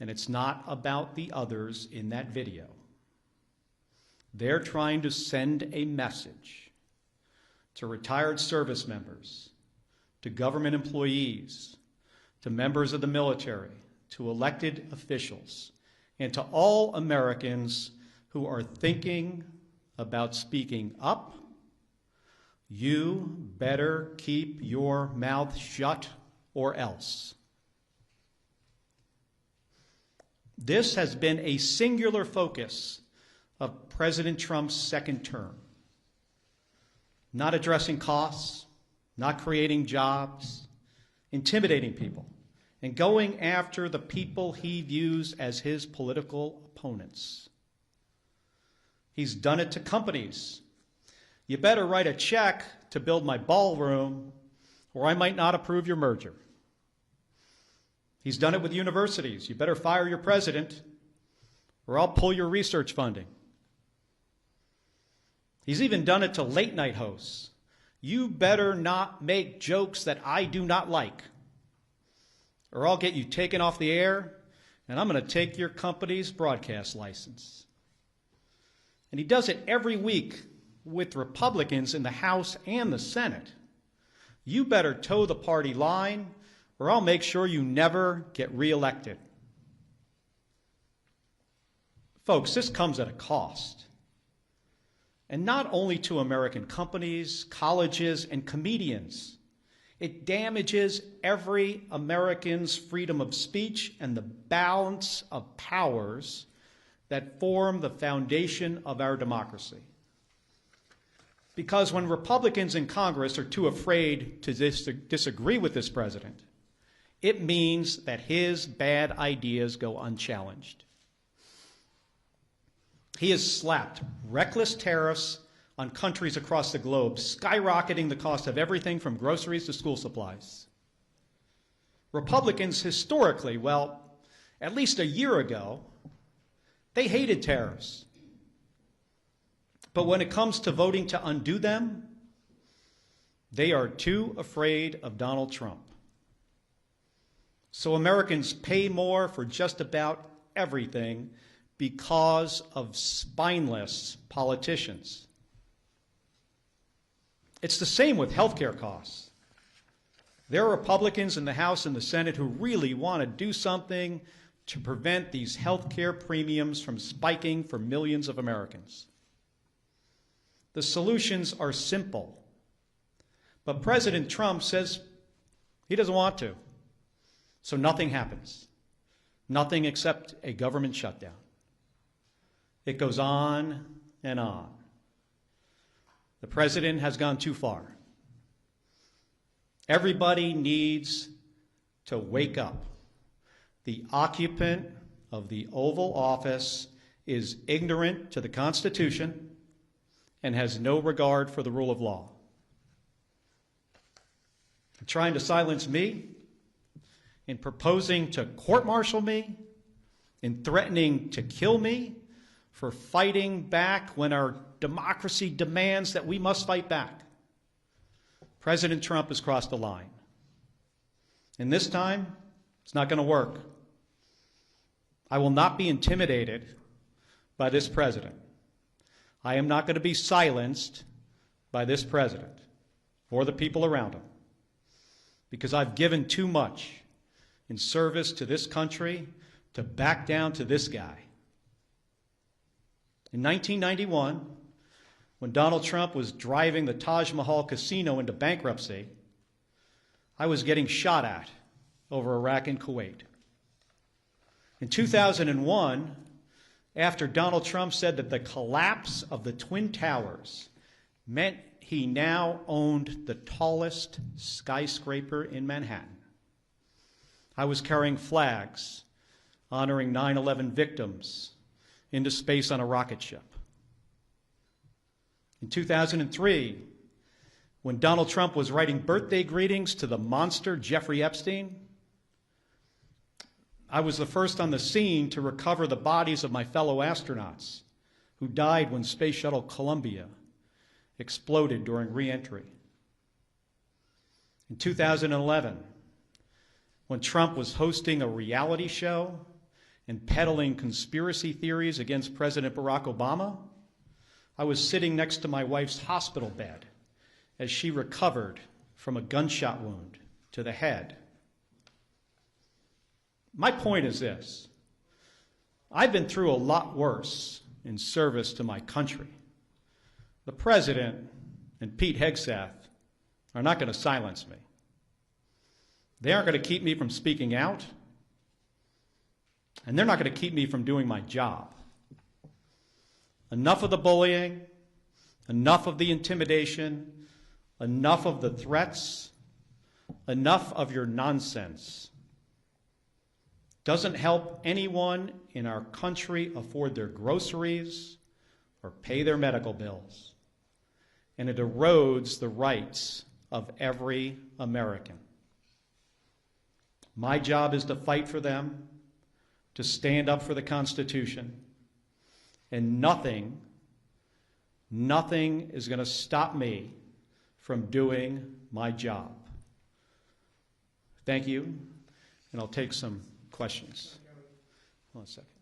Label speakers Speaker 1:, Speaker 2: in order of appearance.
Speaker 1: And it's not about the others in that video. They're trying to send a message to retired service members, to government employees, to members of the military, to elected officials, and to all Americans who are thinking about speaking up. You better keep your mouth shut or else. This has been a singular focus of President Trump's second term. Not addressing costs, not creating jobs, intimidating people, and going after the people he views as his political opponents. He's done it to companies. You better write a check to build my ballroom, or I might not approve your merger. He's done it with universities. You better fire your president, or I'll pull your research funding. He's even done it to late-night hosts. You better not make jokes that I do not like, or I'll get you taken off the air, and I'm going to take your company's broadcast license. And he does it every week with Republicans in the House and the Senate. You better toe the party line, or I'll make sure you never get reelected. Folks, this comes at a cost. And not only to American companies, colleges, and comedians. It damages every American's freedom of speech and the balance of powers that form the foundation of our democracy. Because when Republicans in Congress are too afraid to disagree with this president, it means that his bad ideas go unchallenged. He has slapped reckless tariffs on countries across the globe, skyrocketing the cost of everything from groceries to school supplies. Republicans historically, well, at least a year ago, they hated tariffs. But when it comes to voting to undo them, they are too afraid of Donald Trump. So Americans pay more for just about everything because of spineless politicians. It's the same with healthcare costs. There are Republicans in the House and the Senate who really want to do something to prevent these healthcare premiums from spiking for millions of Americans. The solutions are simple, but President Trump says he doesn't want to. So nothing happens. Nothing except a government shutdown. It goes on and on. The president has gone too far. Everybody needs to wake up. The occupant of the Oval Office is ignorant to the Constitution and has no regard for the rule of law. Trying to silence me, in proposing to court-martial me, in threatening to kill me for fighting back when our democracy demands that we must fight back. President Trump has crossed the line. And this time, it's not going to work. I will not be intimidated by this president. I am not going to be silenced by this president or the people around him, because I've given too much in service to this country to back down to this guy. In 1991, when Donald Trump was driving the Taj Mahal casino into bankruptcy, I was getting shot at over Iraq and Kuwait. In 2001, after Donald Trump said that the collapse of the Twin Towers meant he now owned the tallest skyscraper in Manhattan, I was carrying flags honoring 9/11 victims into space on a rocket ship. In 2003, when Donald Trump was writing birthday greetings to the monster Jeffrey Epstein, I was the first on the scene to recover the bodies of my fellow astronauts who died when Space Shuttle Columbia exploded during re-entry. In 2011, when Trump was hosting a reality show and peddling conspiracy theories against President Barack Obama, I was sitting next to my wife's hospital bed as she recovered from a gunshot wound to the head. My point is this: I've been through a lot worse in service to my country. The President and Pete Hegseth are not going to silence me. They aren't going to keep me from speaking out, and they're not going to keep me from doing my job. Enough of the bullying, enough of the intimidation, enough of the threats, enough of your nonsense. Doesn't help anyone in our country afford their groceries or pay their medical bills. And it erodes the rights of every American. My job is to fight for them, to stand up for the Constitution, and nothing is going to stop me from doing my job. Thank you, and I'll take some questions. Hold on a second.